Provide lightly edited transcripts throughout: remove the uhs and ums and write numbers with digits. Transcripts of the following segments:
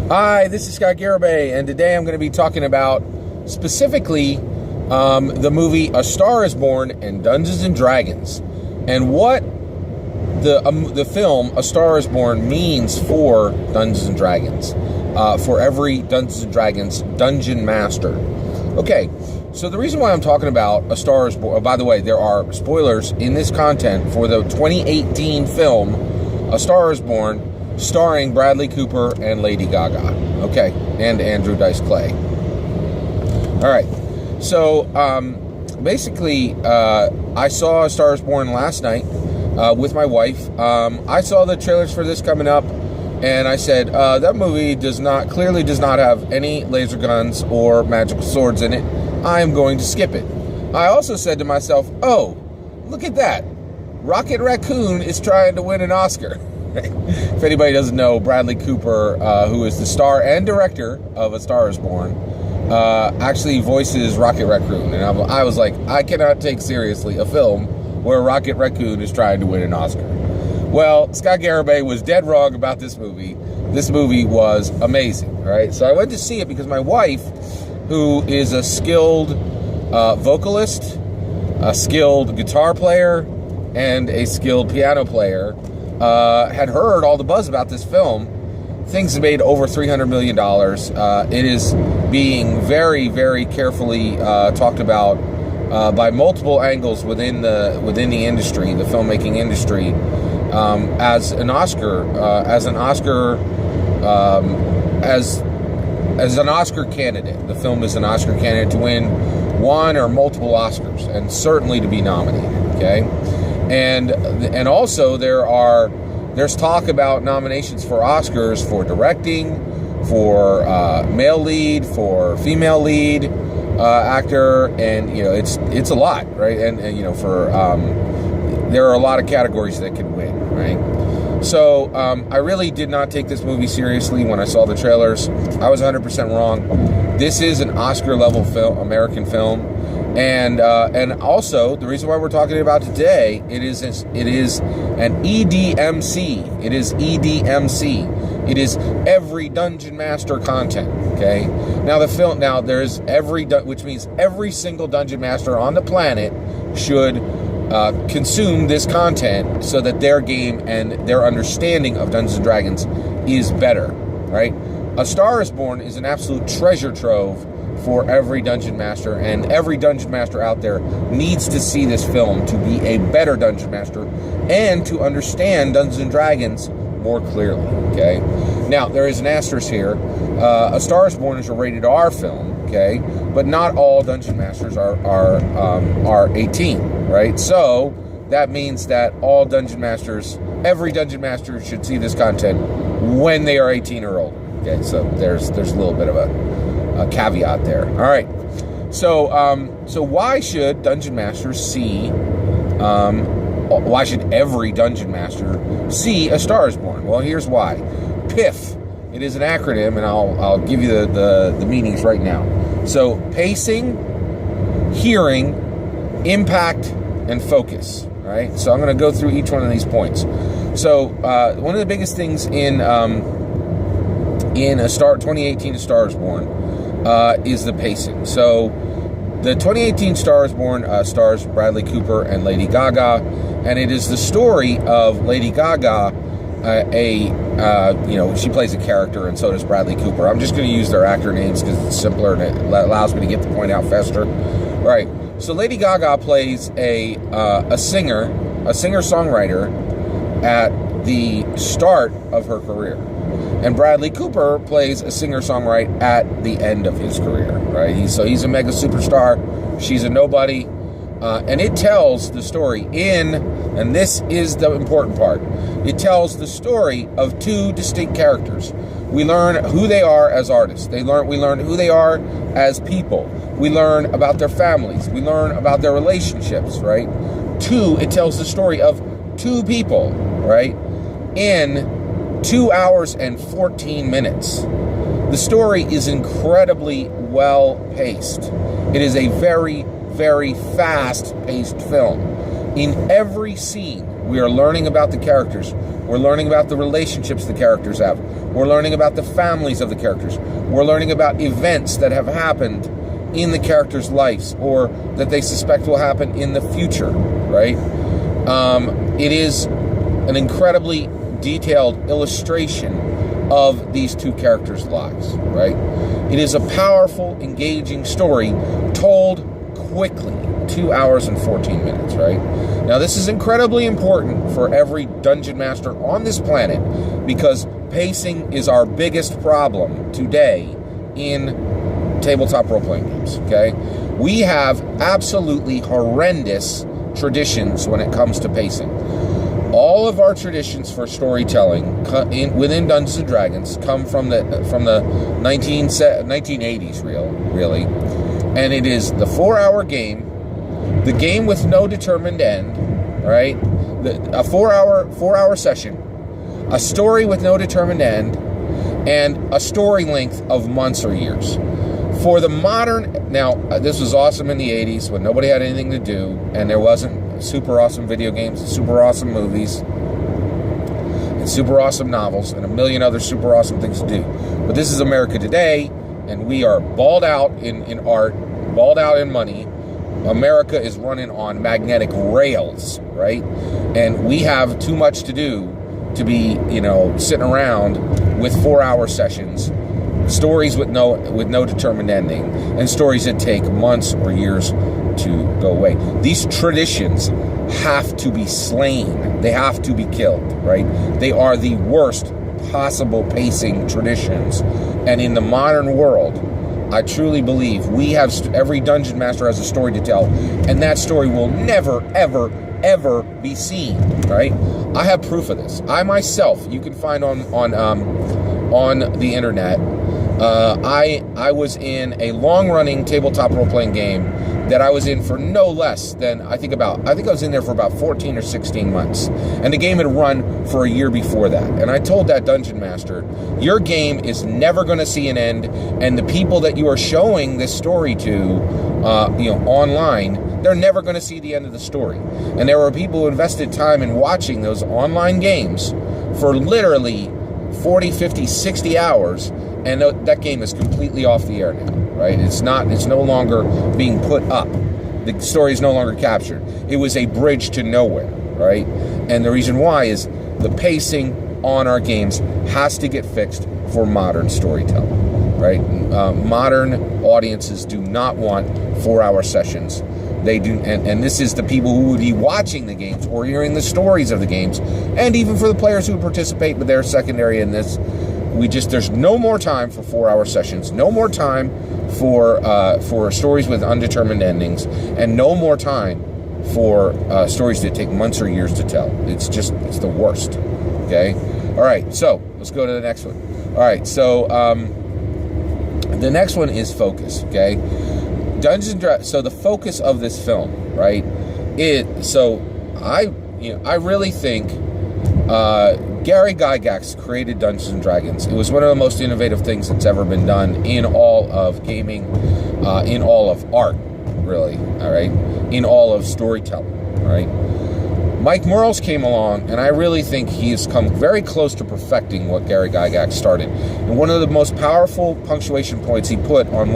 Hi, this is Garibay, and today I'm going to be talking about specifically the movie A Star is Born and Dungeons and Dragons, and what the film A Star is Born means for Dungeons and Dragons, for every Dungeons and Dragons dungeon master. Okay, so the reason why I'm talking about A Star is Born, by the way, there are spoilers in this content for the 2018 film A Star is Born, starring Bradley Cooper and Lady Gaga, okay, and Andrew Dice Clay. All right, so basically, I saw A Star is Born last night with my wife. I saw the trailers for this coming up, and I said, that movie clearly does not have any laser guns or magical swords in it. I am going to skip it. I also said to myself, oh, look at that. Rocket Raccoon is trying to win an Oscar. If anybody doesn't know, Bradley Cooper, who is the star and director of A Star is Born, actually voices Rocket Raccoon. And I was like, I cannot take seriously a film where Rocket Raccoon is trying to win an Oscar. Well, Scott Garibay was dead wrong about this movie. This movie was amazing, right? So I went to see it because my wife, who is a skilled vocalist, a skilled guitar player, and a skilled piano player, had heard all the buzz about this film. Things have made over $300 million. It is being very, very carefully talked about by multiple angles within the industry, the filmmaking industry, as an Oscar candidate. The film is an Oscar candidate to win one or multiple Oscars, and certainly to be nominated. Okay. And also there's talk about nominations for Oscars for directing, for male lead, for female lead actor, and it's a lot, right? And for there are a lot of categories that can win, right? So I really did not take this movie seriously when I saw the trailers. I was 100% wrong. This is an Oscar level film, American film. And also the reason why we're talking about it today, it is an EDMC. It is EDMC. It is every Dungeon Master content. Okay. Now there's which means every single Dungeon Master on the planet should consume this content so that their game and their understanding of Dungeons and Dragons is better. Right. A Star is Born is an absolute treasure trove for every Dungeon Master, and every Dungeon Master out there needs to see this film to be a better Dungeon Master and to understand Dungeons and Dragons more clearly. Okay, now there is an asterisk here. A Star is Born is a rated R film, okay, but not all Dungeon Masters are 18, right? So that means that all Dungeon Masters, every Dungeon Master should see this content when they are 18 or older. Okay, so there's a little bit of a caveat there. All right. So why should Dungeon Masters see? Why should every Dungeon Master see A Star is Born? Well, here's why. PIF. It is an acronym, and I'll give you the meanings right now. So pacing, hearing, impact, and focus. Right. So I'm going to go through each one of these points. So one of the biggest things in 2018 A Star is Born is the pacing. So the 2018 Star is Born stars Bradley Cooper and Lady Gaga, and it is the story of Lady Gaga. She plays a character, and so does Bradley Cooper. I'm just going to use their actor names because it's simpler and it allows me to get the point out faster. All right. So Lady Gaga plays a singer-songwriter at the start of her career. And Bradley Cooper plays a singer-songwriter at the end of his career, right? He's a mega superstar. She's a nobody. And it tells the story and this is the important part, it tells the story of two distinct characters. We learn who they are as artists. We learn who they are as people. We learn about their families. We learn about their relationships, right? It tells the story of two people, right? In 2 hours and 14 minutes. The story is incredibly well paced. It is a very, very fast-paced film. In every scene, We are learning about the characters. We're learning about the relationships the characters have. We're learning about the families of the characters. We're learning about events that have happened in the characters' lives or that they suspect will happen in the future, right? It is an incredibly detailed illustration of these two characters' lives, right? It is a powerful, engaging story told quickly, 2 hours and 14 minutes, right? Now, this is incredibly important for every dungeon master on this planet because pacing is our biggest problem today in tabletop role-playing games, okay? We have absolutely horrendous traditions when it comes to pacing. All of our traditions for storytelling within Dungeons and Dragons come from the 1980s, really, and it is the 4-hour game, the game with no determined end, right? A 4-hour session, a story with no determined end, and a story length of months or years. For the modern, now this was awesome in the 80s when nobody had anything to do and there wasn't super awesome video games and super awesome movies and super awesome novels and a million other super awesome things to do. But this is America today, and we are balled out in art, balled out in money. America is running on magnetic rails, right? And we have too much to do to be, sitting around with 4-hour sessions, stories with no determined ending, and stories that take months or years to go away. These traditions have to be slain. They have to be killed, right? They are the worst possible pacing traditions. And in the modern world, I truly believe we have every dungeon master has a story to tell, and that story will never, ever, ever be seen, right? I have proof of this. I myself, you can find on the internet, I was in a long-running tabletop role-playing game that I was in for no less than, I think I was in there for about 14 or 16 months. And the game had run for a year before that. And I told that dungeon master, your game is never going to see an end, and the people that you are showing this story to, online, they're never going to see the end of the story. And there were people who invested time in watching those online games for literally 40, 50, 60 hours, and that game is completely off the air now, right? It's no longer being put up. The story is no longer captured. It was a bridge to nowhere, right? And the reason why is the pacing on our games has to get fixed for modern storytelling, right? Modern audiences do not want 4-hour sessions. They do, and this is the people who would be watching the games or hearing the stories of the games, and even for the players who participate, but they're secondary in this. There's no more time for 4-hour sessions, no more time for stories with undetermined endings, and no more time for stories that take months or years to tell. It's the worst. Okay, all right. So let's go to the next one. All right. So the next one is focus. Okay, So the focus of this film, right? I really think Gary Gygax created Dungeons and Dragons. It was one of the most innovative things that's ever been done in all of gaming, in all of art, really. All right, in all of storytelling. All right. Mike Mearls came along, and I really think he has come very close to perfecting what Gary Gygax started. And one of the most powerful punctuation points he put on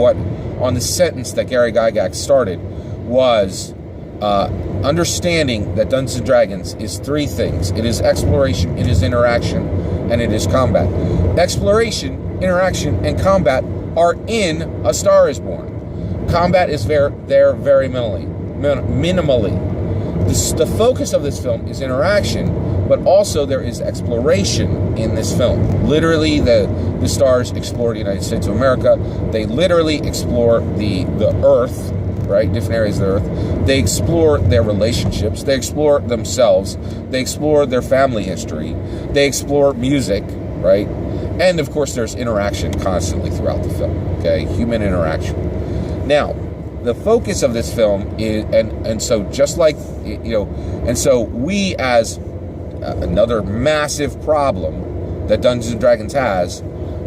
the sentence that Gary Gygax started was understanding that Dungeons & Dragons is 3 things. It is exploration, it is interaction, and it is combat. Exploration, interaction, and combat are in A Star is Born. Combat is there very minimally. The focus of this film is interaction, but also there is exploration in this film. Literally, the stars explore the United States of America. They literally explore the Earth, right? Different areas of the Earth. They explore their relationships. They explore themselves. They explore their family history. They explore music, right? And of course, there's interaction constantly throughout the film. Okay, human interaction. Now, the focus of this film is, and so just like and so we as another massive problem that Dungeons and Dragons has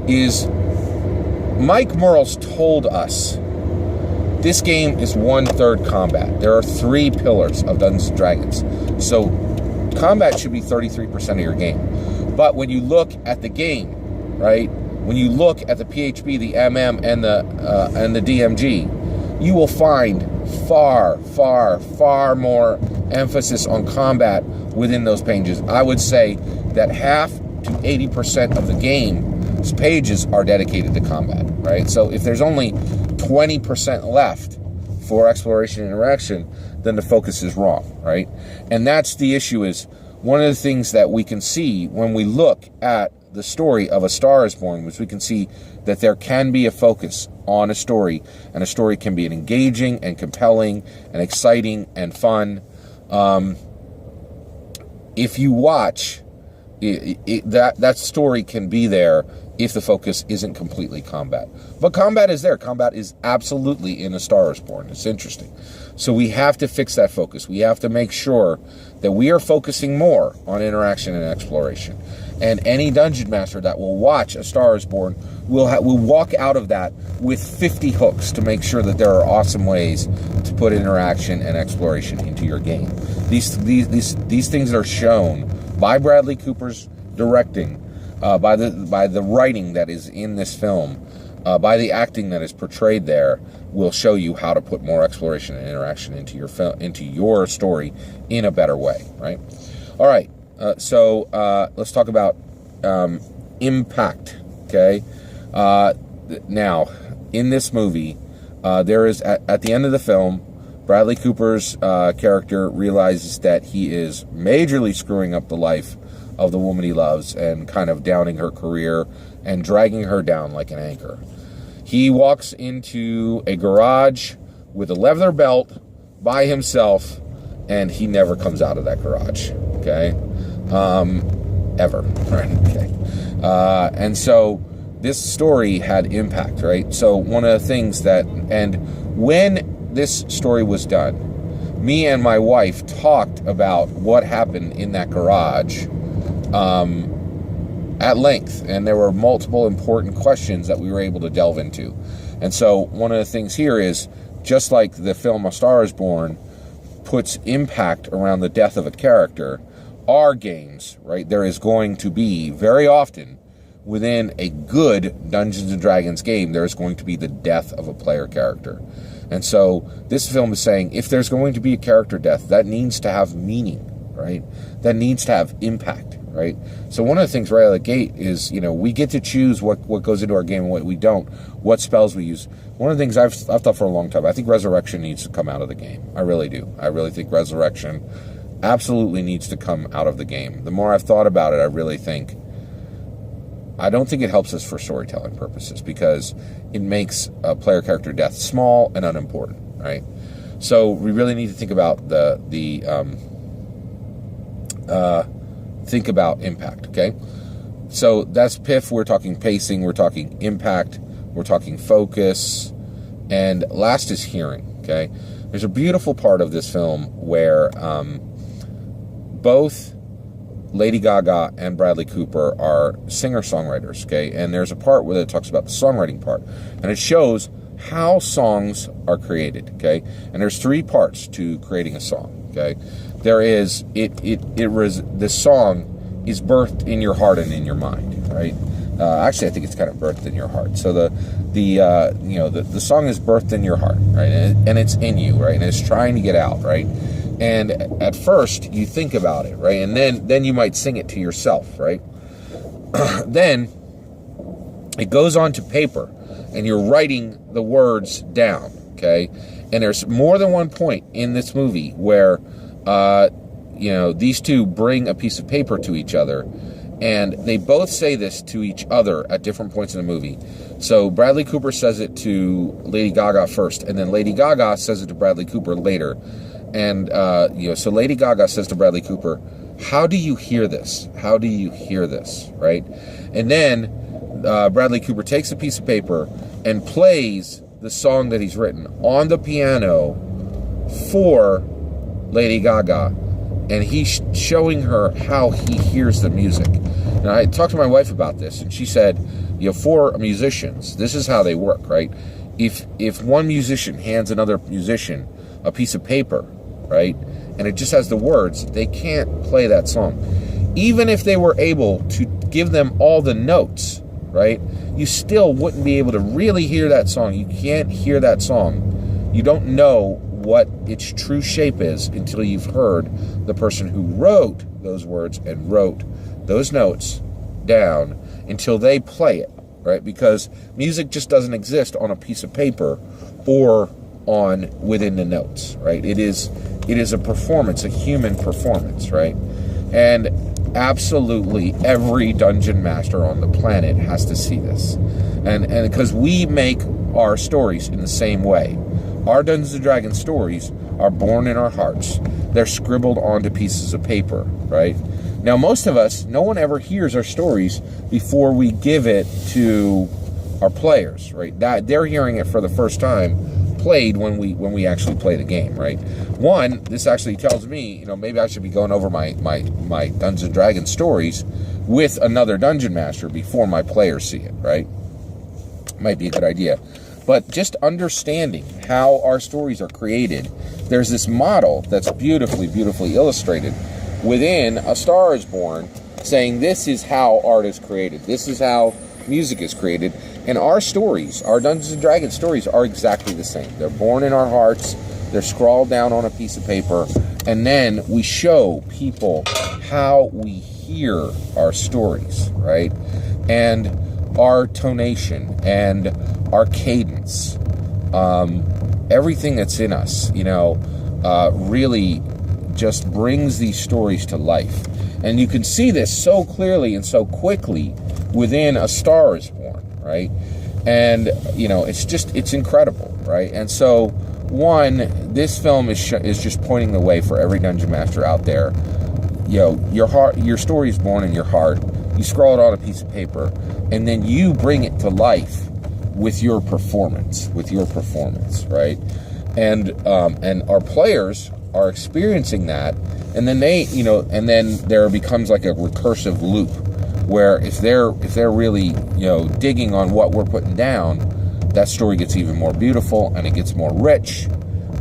is Mike Mearls told us this game is 1/3 combat. There are 3 pillars of Dungeons and Dragons. So combat should be 33% of your game. But when you look at the game, right, when you look at the PHB, the MM, and the DMG, you will find far, far, far more emphasis on combat within those pages. I would say that half to 80% of the game's pages are dedicated to combat, right? So if there's only 20% left for exploration and interaction, then the focus is wrong, right? And that's the issue. Is one of the things that we can see when we look at the story of A Star is Born, which we can see that there can be a focus on a story, and a story can be engaging and compelling and exciting and fun. If you watch, that story can be there if the focus isn't completely combat. But combat is there. Combat is absolutely in A Star is Born. It's interesting. So we have to fix that focus. We have to make sure that we are focusing more on interaction and exploration. And any dungeon master that will watch A Star is Born will walk out of that with 50 hooks to make sure that there are awesome ways to put interaction and exploration into your game. These things are shown by Bradley Cooper's directing, by the writing that is in this film, by the acting that is portrayed there, will show you how to put more exploration and interaction into your story in a better way, right? All right, so let's talk about impact, okay? Now, in this movie, there is, at the end of the film, Bradley Cooper's character realizes that he is majorly screwing up the life of the woman he loves and kind of downing her career and dragging her down like an anchor. He walks into a garage with a leather belt by himself, and he never comes out of that garage, okay? Ever, right? Okay. And so this story had impact, right? So one of the things that, and when this story was done, me and my wife talked about what happened in that garage at length, and there were multiple important questions that we were able to delve into. And so one of the things here is, just like the film A Star is Born puts impact around the death of a character, our games, right, there is going to be very often within a good Dungeons & Dragons game, there is going to be the death of a player character. And so this film is saying, if there's going to be a character death, that needs to have meaning, right? That needs to have impact, right? So one of the things right out of the gate is, we get to choose what goes into our game and what we don't, what spells we use. One of the things I've thought for a long time, I think Resurrection needs to come out of the game. I really do. I really think Resurrection absolutely needs to come out of the game. The more I've thought about it, I don't think it helps us for storytelling purposes, because it makes a player character death small and unimportant, right? So we really need to think about think about impact, okay? So that's PIF. We're talking pacing, we're talking impact, we're talking focus, and last is hearing, okay? There's a beautiful part of this film where both Lady Gaga and Bradley Cooper are singer-songwriters, okay? And there's a part where it talks about the songwriting part, and it shows how songs are created, okay? And there's 3 parts to creating a song, okay? There is, the song is birthed in your heart and in your mind, right? Actually, I think it's kind of birthed in your heart. So the song is birthed in your heart, right? And it's in you, right? And it's trying to get out, right? And at first, you think about it, right? And then you might sing it to yourself, right? Then it goes onto paper, and you're writing the words down, okay? And there's more than one point in this movie where, these two bring a piece of paper to each other, and they both say this to each other at different points in the movie. So Bradley Cooper says it to Lady Gaga first, and then Lady Gaga says it to Bradley Cooper later. And, so Lady Gaga says to Bradley Cooper, "How do you hear this? How do you hear this?" Right? And then Bradley Cooper takes a piece of paper and plays the song that he's written on the piano for Lady Gaga. And he's showing her how he hears the music. And I talked to my wife about this, and she said, for musicians, this is how they work, right? If one musician hands another musician a piece of paper, right, and it just has the words, they can't play that song. Even if they were able to give them all the notes, right, you still wouldn't be able to really hear that song. You can't hear that song. You don't know what its true shape is until you've heard the person who wrote those words and wrote those notes down until they play it, right? Because music just doesn't exist on a piece of paper or on within the notes, right? It is a performance, a human performance, right? And absolutely every dungeon master on the planet has to see this. And because we make our stories in the same way. Our Dungeons & Dragons stories are born in our hearts. They're scribbled onto pieces of paper, right? Now, most of us, no one ever hears our stories before we give it to our players, right? That they're hearing it for the first time, played when we actually play the game, right? One, this actually tells me, maybe I should be going over my Dungeons & Dragons stories with another dungeon master before my players see it, right? Might be a good idea. But just understanding how our stories are created, there's this model that's beautifully, beautifully illustrated within A Star is Born, saying this is how art is created. This is how music is created. And our stories, our Dungeons & Dragons stories, are exactly the same. They're born in our hearts. They're scrawled down on a piece of paper. And then we show people how we hear our stories, right? And our tonation and our cadence, everything that's in us, really just brings these stories to life. And you can see this so clearly and so quickly within A Star is Born, right? And, it's incredible, right? And so, one, this film is just pointing the way for every dungeon master out there. Your story is born in your heart. You scroll it on a piece of paper, and then you bring it to life with your performance, right? And our players are experiencing that, and then then there becomes like a recursive loop where if they're really digging on what we're putting down, that story gets even more beautiful and it gets more rich,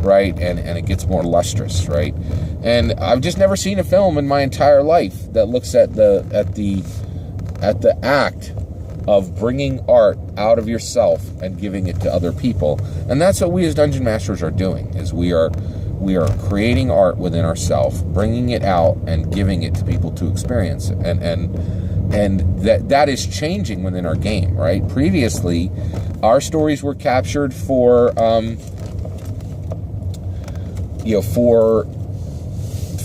right? And it gets more lustrous, right? And I've just never seen a film in my entire life that looks at the act of bringing art out of yourself and giving it to other people. And that's what we as dungeon masters are doing, is we are creating art within ourselves, bringing it out and giving it to people to experience. And that is changing within our game, right? Previously, our stories were captured for 4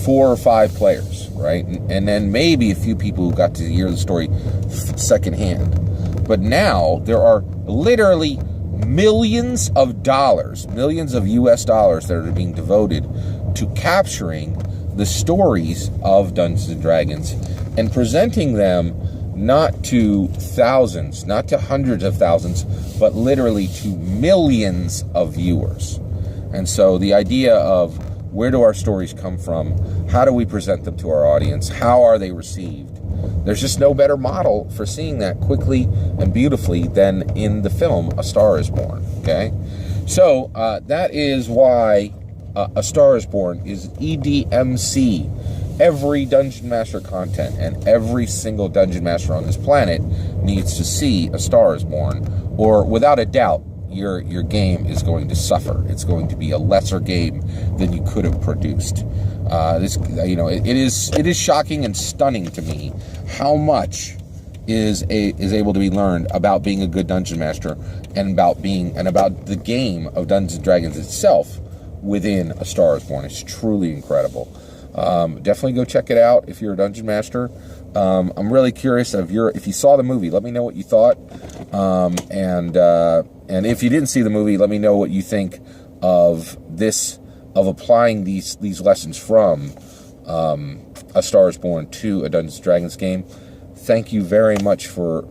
or 5 players, right? And then maybe a few people who got to hear the story secondhand. But now there are literally millions of US dollars that are being devoted to capturing the stories of Dungeons & Dragons and presenting them not to thousands, not to hundreds of thousands, but literally to millions of viewers. And so the idea of where do our stories come from? How do we present them to our audience? How are they received? There's just no better model for seeing that quickly and beautifully than in the film A Star is Born, okay? So that is why A Star is Born is EDMC. Every Dungeon Master content and every single Dungeon Master on this planet needs to see A Star is Born, or without a doubt, your game is going to suffer. It's going to be a lesser game than you could have produced. It is shocking and stunning to me how much is able to be learned about being a good dungeon master and about the game of Dungeons & Dragons itself within A Star is Born. It's truly incredible. Definitely go check it out if you're a dungeon master. I'm really curious if you saw the movie. Let me know what you thought. And if you didn't see the movie, let me know what you think of applying these lessons from A Star is Born to a Dungeons & Dragons game. Thank you very much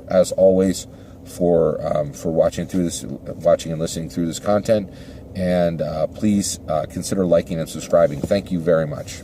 as always, for watching and listening through this content. And please consider liking and subscribing. Thank you very much.